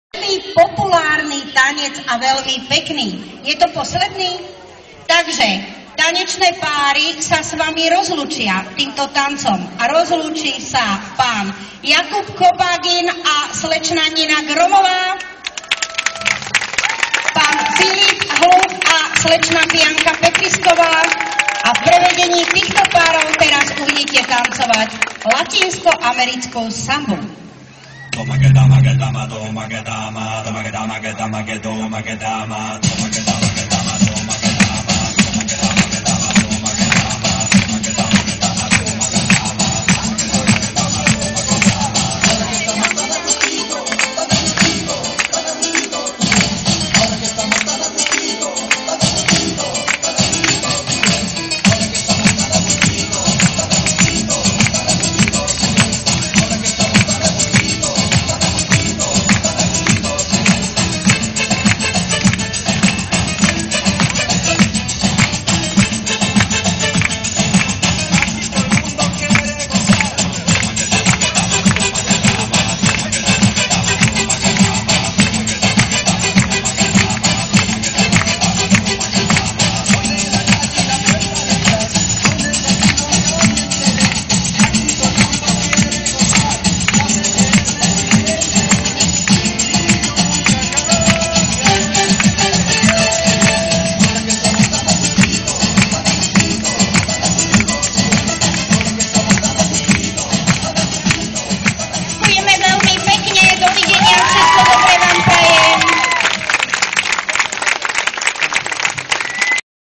Veľmi populárny tanec a veľmi pekný. Je to posledný? Takže tanečné páry sa s vami rozlúčia týmto tancom a rozlúči sa pán Jakub Kobagin a slečna Nina Gromová, pán Filip Hluk a slečna Bianka Petrisková a v prevedení týchto párov teraz uvidíte tancovať latinsko-americkú sambu. Magadama,